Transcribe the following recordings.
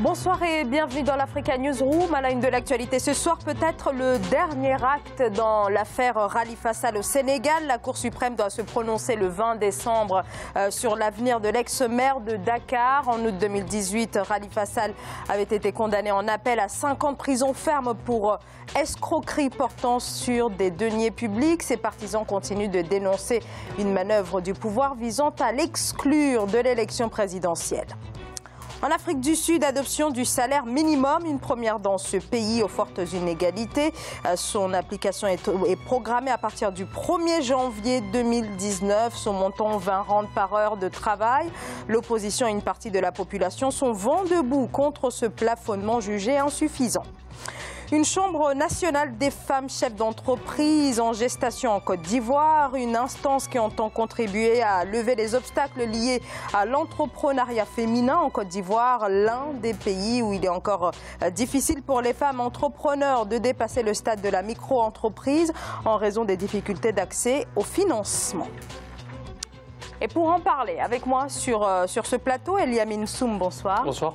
Bonsoir et bienvenue dans l'Africa Newsroom. À la une de l'actualité ce soir, peut-être le dernier acte dans l'affaire Khalifa Sall au Sénégal. La Cour suprême doit se prononcer le 20 décembre sur l'avenir de l'ex-maire de Dakar. En août 2018, Khalifa Sall avait été condamné en appel à 5 ans de prison ferme pour escroquerie portant sur des deniers publics. Ses partisans continuent de dénoncer une manœuvre du pouvoir visant à l'exclure de l'élection présidentielle. En Afrique du Sud, adoption du salaire minimum, une première dans ce pays aux fortes inégalités. Son application est programmée à partir du 1er janvier 2019. Son montant 20 rand par heure de travail. L'opposition et une partie de la population sont vent debout contre ce plafonnement jugé insuffisant. Une chambre nationale des femmes chefs d'entreprise en gestation en Côte d'Ivoire, une instance qui entend contribuer à lever les obstacles liés à l'entrepreneuriat féminin en Côte d'Ivoire, l'un des pays où il est encore difficile pour les femmes entrepreneurs de dépasser le stade de la micro-entreprise en raison des difficultés d'accès au financement. Et pour en parler avec moi sur ce plateau, Eliamine Soum, bonsoir. Bonsoir.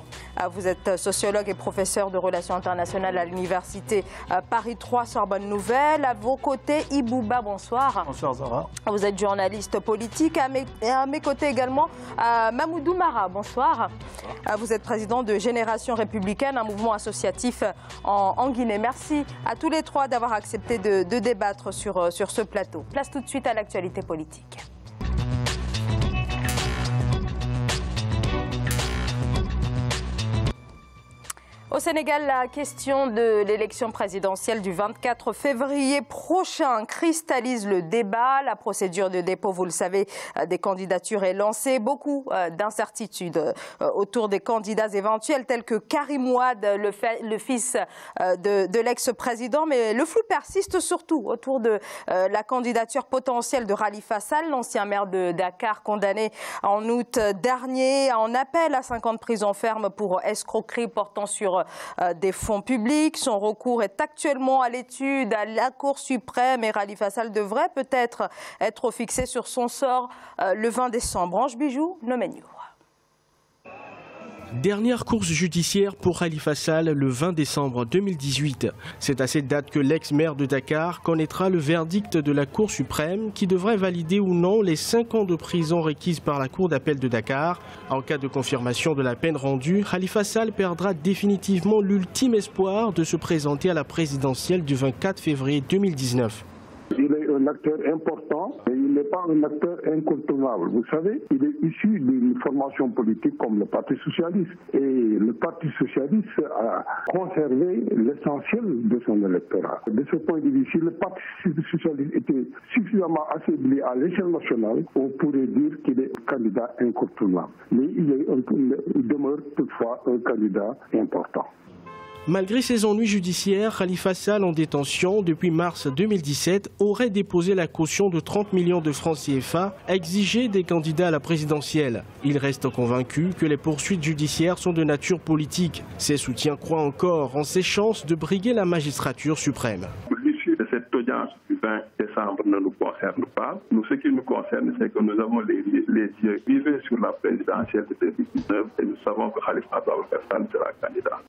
Vous êtes sociologue et professeur de relations internationales à l'université Paris 3 Sorbonne Nouvelle. À vos côtés, Ibouba, bonsoir. Bonsoir Zara. Vous êtes journaliste politique. Et à mes côtés également, Mamoudou Mara, bonsoir. Vous êtes président de Génération Républicaine, un mouvement associatif en Guinée. Merci à tous les trois d'avoir accepté de débattre sur ce plateau. Place tout de suite à l'actualité politique. Au Sénégal, la question de l'élection présidentielle du 24 février prochain cristallise le débat. La procédure de dépôt, vous le savez, des candidatures est lancée. Beaucoup d'incertitudes autour des candidats éventuels tels que Karim Wade, le fils de l'ex-président. Mais le flou persiste surtout autour de la candidature potentielle de Khalifa Sall, l'ancien maire de Dakar, condamné en août dernier en appel à 5 ans de prison ferme pour escroquerie portant sur des fonds publics. Son recours est actuellement à l'étude à la Cour suprême et Khalifa Sall devrait peut-être être fixé sur son sort le 20 décembre. Ange Bijou, Nomenio. Dernière course judiciaire pour Khalifa Sall le 20 décembre 2018. C'est à cette date que l'ex-maire de Dakar connaîtra le verdict de la Cour suprême qui devrait valider ou non les 5 ans de prison requises par la Cour d'appel de Dakar. En cas de confirmation de la peine rendue, Khalifa Sall perdra définitivement l'ultime espoir de se présenter à la présidentielle du 24 février 2019. Il est un acteur important, mais il n'est pas un acteur incontournable. Vous savez, il est issu d'une formation politique comme le Parti socialiste. Et le Parti socialiste a conservé l'essentiel de son électorat. De ce point de vue, si le Parti socialiste était suffisamment affaibli à l'échelle nationale, on pourrait dire qu'il est un candidat incontournable. Mais il demeure toutefois un candidat important. Malgré ses ennuis judiciaires, Khalifa Sall, en détention depuis mars 2017, aurait déposé la caution de 30 millions de francs CFA exigée des candidats à la présidentielle. Il reste convaincu que les poursuites judiciaires sont de nature politique. Ses soutiens croient encore en ses chances de briguer la magistrature suprême. L'issue de cette audience du 20 décembre ne nous concerne pas. Nous, ce qui nous concerne, c'est que nous avons les yeux rivés sur la présidentielle de 2019 et nous savons que Khalifa Sall sera candidat.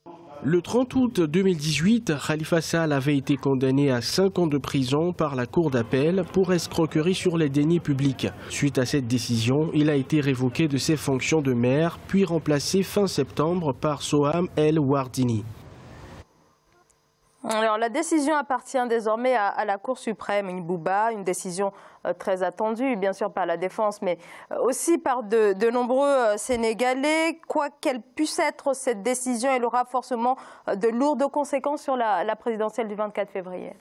Le 30 août 2018, Khalifa Sall avait été condamné à 5 ans de prison par la Cour d'appel pour escroquerie sur les deniers publics. Suite à cette décision, il a été révoqué de ses fonctions de maire, puis remplacé fin septembre par Soham El Wardini. Alors, la décision appartient désormais à la Cour suprême, Ibouba, une décision très attendue, bien sûr par la défense, mais aussi par de nombreux Sénégalais. Quoi qu'elle puisse être, cette décision, elle aura forcément de lourdes conséquences sur la présidentielle du 24 février.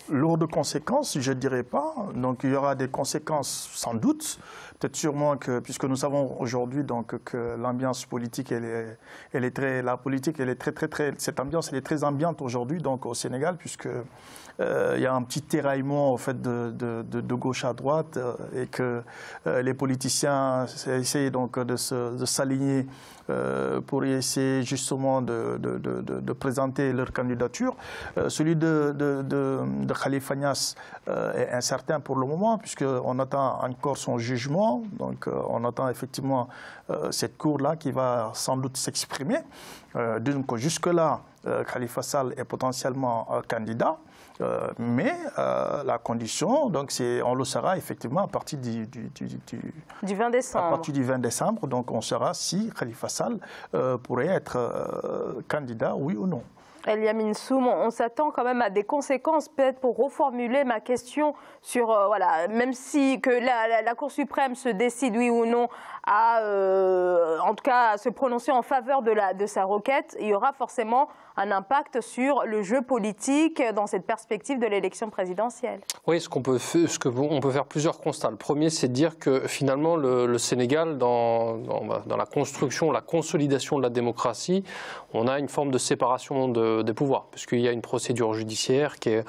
Lourdes conséquences, je ne dirais pas. Donc il y aura des conséquences sans doute. Peut-être sûrement que, puisque nous savons aujourd'hui donc que l'ambiance politique, la politique, elle est cette ambiance, elle est très ambiante aujourd'hui donc au Sénégal, puisque il y a un petit tiraillement en fait de gauche à droite et que les politiciens essayent donc de s'aligner pour essayer justement de présenter leur candidature. Celui de Khalifa Niasse est incertain pour le moment, puisqu'on attend encore son jugement. Donc on attend effectivement cette cour-là qui va sans doute s'exprimer. Donc jusque-là, Khalifa Sall est potentiellement candidat. Mais la condition, donc on le saura effectivement à partir du 20 décembre. À partir du 20 décembre, donc on saura si Khalifa Sall pourrait être candidat, oui ou non. Eliamine Soum, on s'attend quand même à des conséquences, peut-être pour reformuler ma question sur, voilà, même si que la Cour suprême se décide oui ou non à, en tout cas, à se prononcer en faveur de sa requête, il y aura forcément un impact sur le jeu politique dans cette perspective de l'élection présidentielle. Oui, on peut faire plusieurs constats. Le premier, c'est de dire que finalement le Sénégal, dans la construction, la consolidation de la démocratie, on a une forme de séparation des pouvoirs, puisqu'il y a une procédure judiciaire qui est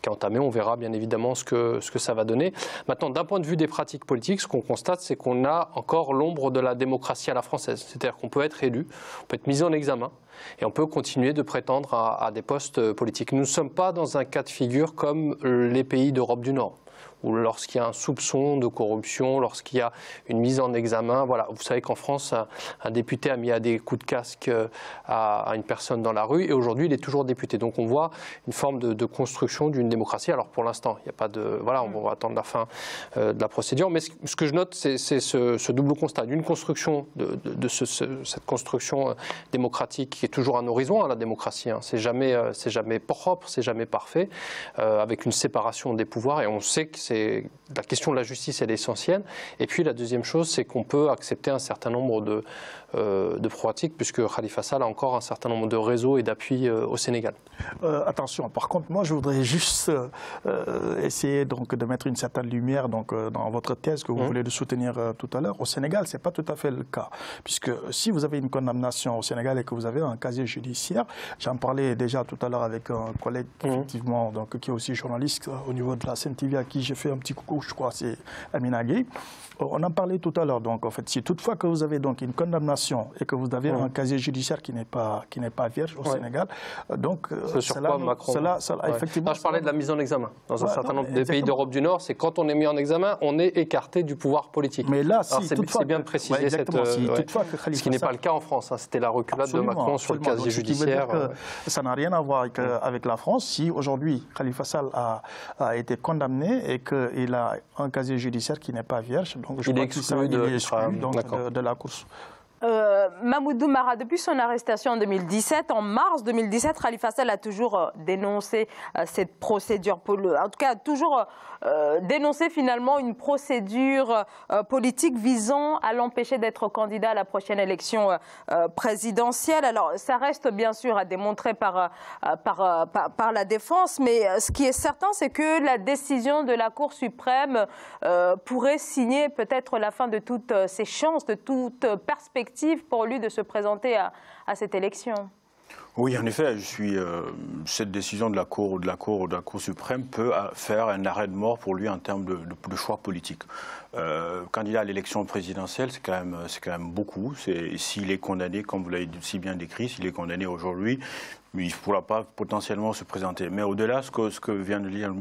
entamée. On verra bien évidemment ce que ça va donner. Maintenant, d'un point de vue des pratiques politiques, ce qu'on constate, c'est qu'on a encore l'ombre de la démocratie à la française. C'est-à-dire qu'on peut être élu, on peut être mis en examen, et on peut continuer de prétendre à des postes politiques. Nous ne sommes pas dans un cas de figure comme les pays d'Europe du Nord, ou lorsqu'il y a un soupçon de corruption, lorsqu'il y a une mise en examen. Voilà. Vous savez qu'en France, un député a mis à des coups de casque à une personne dans la rue, et aujourd'hui, il est toujours député. Donc on voit une forme de construction d'une démocratie. Alors pour l'instant, il n'y a pas de... Voilà, on va attendre la fin de la procédure. Mais ce que je note, c'est ce double constat d'une construction, cette construction démocratique qui est toujours un horizon, la démocratie. C'est jamais propre, c'est jamais parfait, avec une séparation des pouvoirs, et on sait que la question de la justice, elle est essentielle. Et puis la deuxième chose, c'est qu'on peut accepter un certain nombre de pratiques, puisque Khalifa Sall a encore un certain nombre de réseaux et d'appuis au Sénégal. Attention, par contre, moi je voudrais juste essayer donc de mettre une certaine lumière donc, dans votre thèse que vous voulez de soutenir tout à l'heure. Au Sénégal, ce n'est pas tout à fait le cas, puisque si vous avez une condamnation au Sénégal et que vous avez un casier judiciaire, j'en parlais déjà tout à l'heure avec un collègue effectivement, donc, qui est aussi journaliste au niveau de la CNTV, à qui j'ai fait un petit coucou, je crois, c'est Amina Gueye. On en parlait tout à l'heure. Donc, en fait, si toutefois que vous avez donc une condamnation et que vous avez un casier judiciaire qui n'est pas vierge au Sénégal, donc effectivement. Je parlais de la mise en examen. Dans un certain nombre de pays d'Europe du Nord, c'est quand on est mis en examen, on est écarté du pouvoir politique. Mais là, si c'est bien de préciser ce qui n'est pas le cas en France. C'était la reculade de Macron sur le casier judiciaire. Ça n'a rien à voir avec la France. Si aujourd'hui Khalifa Sall a été condamné et qu'il a un casier judiciaire qui n'est pas vierge, donc je crois qu'il est exclu de la course. Mamoudou Mara, depuis son arrestation en 2017, en mars 2017, Khalifa Sall a toujours dénoncé cette procédure, en tout cas toujours dénoncé finalement une procédure politique visant à l'empêcher d'être candidat à la prochaine élection présidentielle. Alors ça reste bien sûr à démontrer par la défense, mais ce qui est certain, c'est que la décision de la Cour suprême pourrait signer peut-être la fin de toutes ses chances, de toute perspective pour lui de se présenter à cette élection. Oui, en effet, cette décision de la Cour suprême peut faire un arrêt de mort pour lui en termes de choix politiques. Candidat à l'élection présidentielle, c'est quand même beaucoup. S'il est condamné, comme vous l'avez si bien décrit, s'il est condamné aujourd'hui, il ne pourra pas potentiellement se présenter. Mais au-delà, ce que vient de dire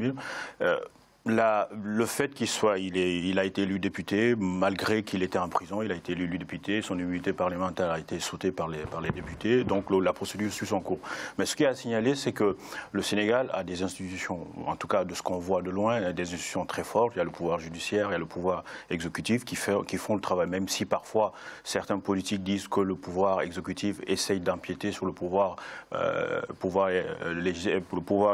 le fait il a été élu député, malgré qu'il était en prison, il a été élu député, son immunité parlementaire a été sautée par les députés, donc la procédure suit son cours. Mais ce qui est à signaler, c'est que le Sénégal a des institutions, en tout cas de ce qu'on voit de loin, il y a des institutions très fortes, il y a le pouvoir judiciaire, il y a le pouvoir exécutif qui font le travail, même si parfois certains politiques disent que le pouvoir exécutif essaye d'empiéter sur le pouvoir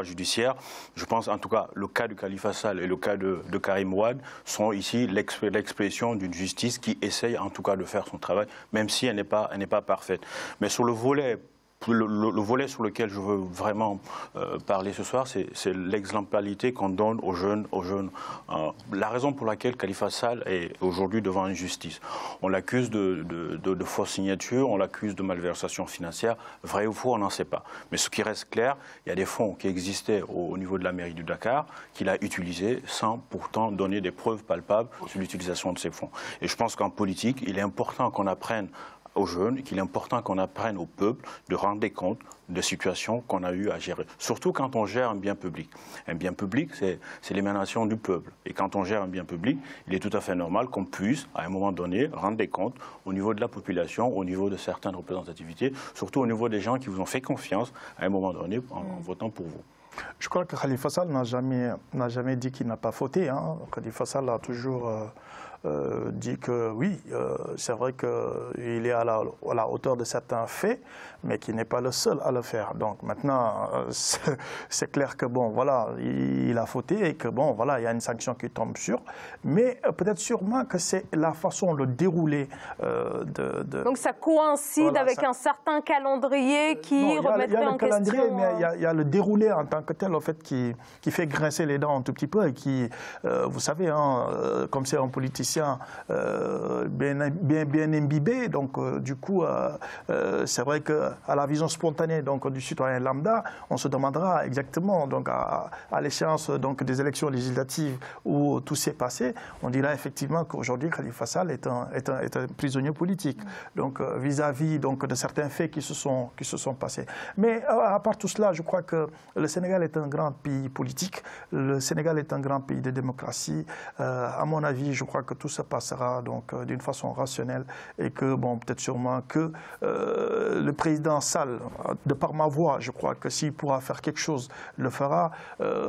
judiciaire. Je pense en tout cas le cas de Khalifa Sall et le cas de Karim Wade sont ici l'expression d'une justice qui essaye en tout cas de faire son travail, même si elle n'est pas parfaite. Mais sur le volet sur lequel je veux vraiment parler ce soir, c'est l'exemplarité qu'on donne aux jeunes. La raison pour laquelle Khalifa Sall est aujourd'hui devant une justice. On l'accuse de fausses signatures, on l'accuse de malversation financière. Vrai ou faux, on n'en sait pas. Mais ce qui reste clair, il y a des fonds qui existaient au niveau de la mairie de Dakar qu'il a utilisés sans pourtant donner des preuves palpables sur l'utilisation de ces fonds. Et je pense qu'en politique, il est important qu'on apprenne aux jeunes qu'il est important qu'on apprenne au peuple de rendre des comptes de situations qu'on a eu à gérer. Surtout quand on gère un bien public. Un bien public, c'est l'émanation du peuple. Et quand on gère un bien public, il est tout à fait normal qu'on puisse, à un moment donné, rendre des comptes au niveau de la population, au niveau de certaines représentativités, surtout au niveau des gens qui vous ont fait confiance à un moment donné en votant pour vous. Je crois que Khalifa Sall n'a jamais dit qu'il n'a pas fauté. Hein. Khalifa Sall a toujours dit que oui, c'est vrai qu'il est à la hauteur de certains faits, mais qu'il n'est pas le seul à le faire. Donc maintenant, c'est clair que bon, voilà, il a fauté et que bon, voilà, il y a une sanction qui tombe sur. Mais peut-être sûrement que c'est la façon, le déroulé Donc ça coïncide avec un certain calendrier qui remettrait en question. Il y a le calendrier, mais il y a le déroulé en tant que tel, en fait, qui fait grincer les dents un tout petit peu et qui, vous savez, hein, comme c'est un politicien bien imbibé, donc du coup, c'est vrai qu'à la vision spontanée donc, du citoyen lambda, on se demandera exactement, donc à l'échéance des élections législatives où tout s'est passé, on dira effectivement qu'aujourd'hui Khalifa Sall est un prisonnier politique, donc vis-à-vis de certains faits qui se sont passés. Mais à part tout cela, je crois que le Sénégal est un grand pays politique, le Sénégal est un grand pays de démocratie. À mon avis, je crois que tout se passera donc d'une façon rationnelle et que, bon, peut-être sûrement que le président Sall, de par ma voix, je crois que s'il pourra faire quelque chose, le fera.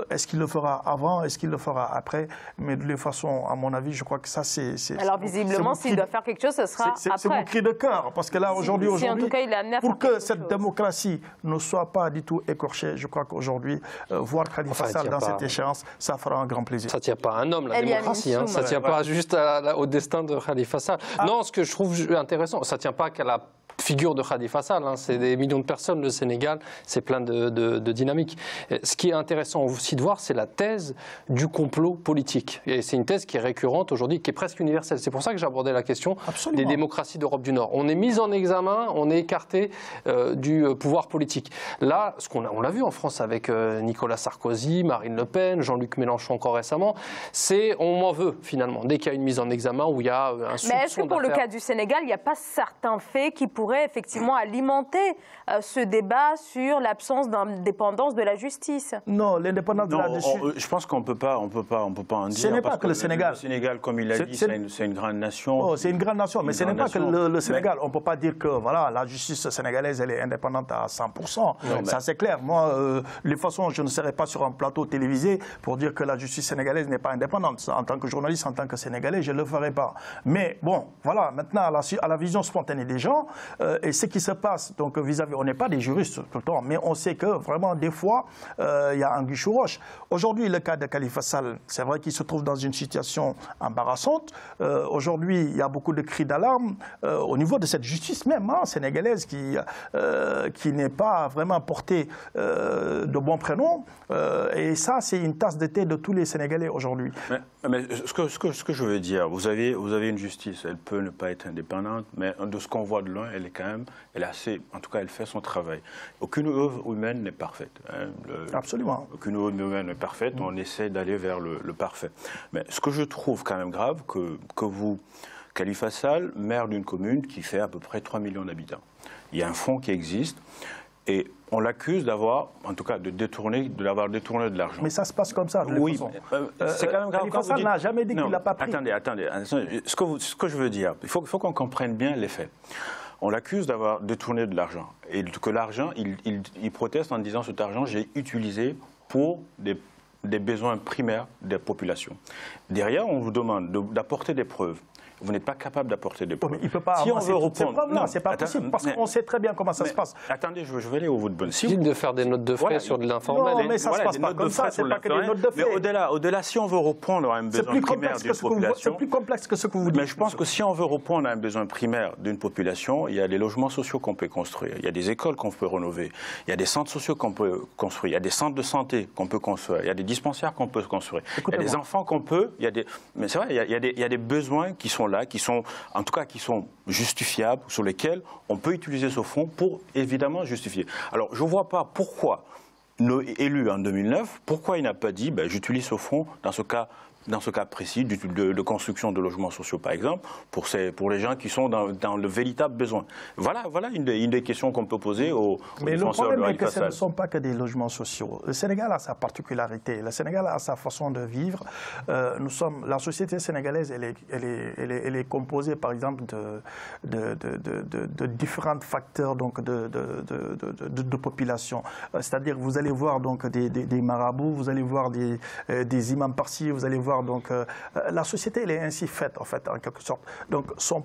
Est-ce qu'il le fera avant? Est-ce qu'il le fera après? Mais de toute façon, à mon avis, je crois que ça, c'est... Alors, visiblement, s'il doit faire quelque chose, ce sera après. C'est mon cri de cœur, parce que là, aujourd'hui, pour que cette démocratie ne soit pas du tout écorchée, je crois qu'aujourd'hui, voir Khalifa Sall dans cette échéance, ça fera un grand plaisir. Ça ne tient pas à un homme, la démocratie. Hein. Ça ne tient pas juste au destin de Khalifa Sall. Non, ce que je trouve intéressant, ça ne tient pas qu'à la figure de Khalifa Sall, hein. C'est des millions de personnes, le Sénégal, c'est plein de dynamique. Ce qui est intéressant aussi de voir, c'est la thèse du complot politique. Et c'est une thèse qui est récurrente aujourd'hui, qui est presque universelle. C'est pour ça que j'abordais la question des démocraties d'Europe du Nord. On est mis en examen, on est écarté du pouvoir politique. Là, on l'a vu en France avec Nicolas Sarkozy, Marine Le Pen, Jean-Luc Mélenchon encore récemment, c'est on m'en veut finalement. Dès qu'il y a une mise en examen où il y a un soupçon. Mais est-ce que pour le cas du Sénégal, il n'y a pas certains faits qui pourraient effectivement alimenter ce débat sur l'absence d'indépendance de la justice? Non, l'indépendance de la justice. Je pense qu'on peut pas en dire. Ce n'est pas que le Sénégal. Le Sénégal, comme il l'a dit, c'est une grande nation. Oh, c'est une grande nation, mais ce n'est pas que le Sénégal. On ne peut pas dire que voilà, la justice sénégalaise elle est indépendante à 100%. Non, ça c'est clair. Moi, de toute façon, je ne serai pas sur un plateau télévisé pour dire que la justice sénégalaise n'est pas indépendante. En tant que journaliste, en tant que Sénégalais, je ne le ferai pas. Mais bon, voilà, maintenant à la vision spontanée des gens. Et ce qui se passe, donc vis-à-vis, on n'est pas des juristes tout le temps, mais on sait que vraiment des fois, il y a anguille sous roche. Aujourd'hui, le cas de Khalifa Sall, c'est vrai qu'il se trouve dans une situation embarrassante. Aujourd'hui, il y a beaucoup de cris d'alarme au niveau de cette justice même sénégalaise qui n'est pas vraiment portée de bons prénoms. Et ça, c'est une tasse de thé de tous les Sénégalais aujourd'hui. Mais ce que je veux dire, vous avez une justice, elle peut ne pas être indépendante, mais de ce qu'on voit de loin, elle est assez, en tout cas, elle fait son travail. Aucune œuvre humaine n'est parfaite. Hein. Absolument. Aucune œuvre humaine n'est parfaite, on essaie d'aller vers le parfait. Mais ce que je trouve quand même grave, que vous, Khalifa Sall, maire d'une commune qui fait à peu près 3 millions d'habitants. Il y a un fonds qui existe et on l'accuse d'avoir, en tout cas, de l'avoir détourné de l'argent. Mais ça se passe comme ça, de toute façon. C'est quand même grave. Khalifa Sall n'a jamais dit qu'il ne l'a pas pris. Attendez. Ce que je veux dire, il faut qu'on comprenne bien les faits. On l'accuse d'avoir détourné de l'argent. Et que l'argent, il proteste en disant cet argent, j'ai utilisé pour des besoins primaires des populations. Derrière, on vous demande d'apporter des preuves. Vous n'êtes pas capable d'apporter des preuves. Mais il ne peut pas avancer toutes ces preuves-là, c'est pas possible, parce qu'on sait très bien comment ça se passe. Attendez, je vais aller au bout de bonne. Si de faire des notes de frais sur de l'informel. Non, mais ça ne se passe pas comme ça, c'est pas que des notes de frais. Mais au-delà, si on veut reprendre un besoin primaire d'une population... C'est plus complexe que ce que vous dites. Mais je pense que si on veut reprendre un besoin primaire d'une population, il y a des logements sociaux qu'on peut construire, il y a des écoles qu'on peut rénover, il y a des centres sociaux qu'on peut construire, il y a des centres de santé qu'on peut construire, il y a des dispensaires qu'on peut construire, il y a des enfants qu'on peut... Mais c'est vrai, il y a des besoins qui sont là, en tout cas qui sont justifiables, sur lesquels on peut utiliser ce fonds pour évidemment justifier. Alors je ne vois pas pourquoi, élu en 2009, pourquoi il n'a pas dit j'utilise ce fonds dans ce cas dans ce cas précis, de construction de logements sociaux, par exemple, pour les gens qui sont dans le véritable besoin. Voilà une des questions qu'on peut poser aux défenseurs de Khalifa Sall. Ce ne sont pas que des logements sociaux. Le Sénégal a sa particularité. Le Sénégal a sa façon de vivre. La société sénégalaise, elle est composée, par exemple, de différents facteurs donc, de population. C'est-à-dire que vous allez voir donc, des marabouts, vous allez voir des imams par-ci, vous allez voir donc la société elle est ainsi faite en fait en quelque sorte. Donc c'est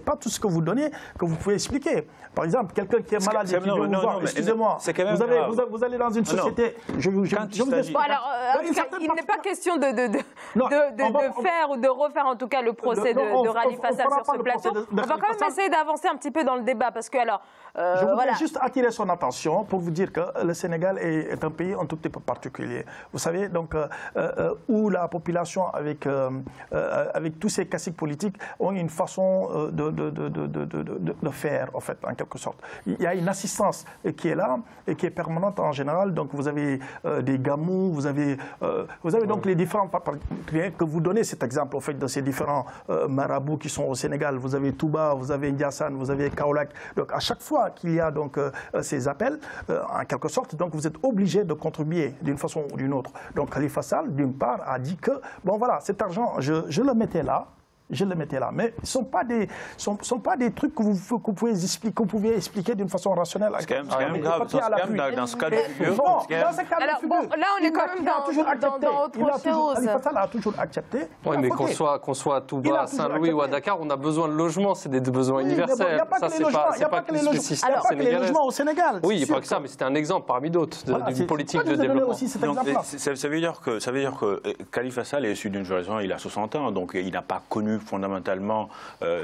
pas tout ce que vous donnez que vous pouvez expliquer. Par exemple, quelqu'un qui est malade et qui vient vous voir, excusez-moi, vous allez dans une société, je vous explique. Alors, il n'est pas question de faire ou de refaire en tout cas le procès de Khalifa Sall sur ce plateau. On va quand même essayer d'avancer un petit peu dans le débat parce que alors. Je voudrais juste attirer son attention pour vous dire que le Sénégal est un pays un tout petit peu particulier. Vous savez, donc, où la population, avec tous ces caciques politiques, ont une façon de faire, en fait, en quelque sorte. Il y a une assistance qui est là et qui est permanente en général. Donc, vous avez des gamous, vous avez donc les différents que vous donnez cet exemple, en fait, de ces différents marabouts qui sont au Sénégal. Vous avez Touba, vous avez Ndiassane, vous avez Kaolack. Donc, à chaque fois qu'il y a donc ces appels, en quelque sorte, donc vous êtes obligé de contribuer d'une façon ou d'une autre. Donc Khalifa Sall, d'une part, a dit que, bon voilà, cet argent, je le mettais là. Mais ce ne sont pas des trucs que vous pouvez expliquer d'une façon rationnelle. C'est quand même grave. Dans ce cas de figure. Alors, bon, là, on est quand même dans autre chose. Khalifa Sall a toujours accepté. Oui, mais qu'on soit à Touba, à Saint-Louis ou à Dakar, on a besoin de logements. C'est des besoins universels. Ça, c'est pas que les logements au Sénégal. Oui, il n'y a pas que ça, mais c'était un exemple parmi d'autres d'une politique de développement. Ça veut dire que Khalifa Sall est issu d'une génération, il a 60 ans, donc il n'a pas connu fondamentalement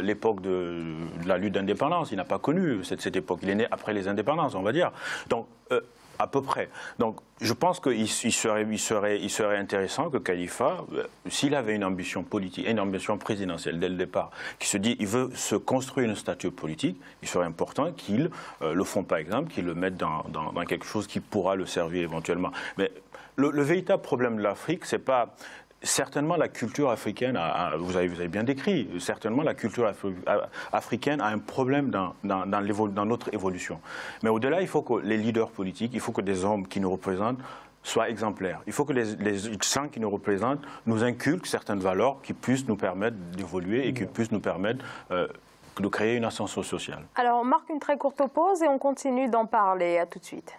l'époque de la lutte d'indépendance. Il n'a pas connu cette époque. Il est né après les indépendances, on va dire. Donc, à peu près. Donc, je pense qu'il serait intéressant que Khalifa, s'il avait une ambition politique, une ambition présidentielle dès le départ, qui se dit qu'il veut se construire une stature politique, il serait important qu'il le font, par exemple, qu'il le mette dans quelque chose qui pourra le servir éventuellement. Mais le véritable problème de l'Afrique, c'est pas... Certainement, la culture africaine, vous avez bien décrit, certainement la culture africaine a un problème dans notre évolution. Mais au-delà, il faut que les leaders politiques, il faut que des hommes qui nous représentent soient exemplaires. Il faut que les gens qui nous représentent nous inculquent certaines valeurs qui puissent nous permettre d'évoluer et qui puissent nous permettre de créer une ascension sociale. Alors, on marque une très courte pause et on continue d'en parler. À tout de suite.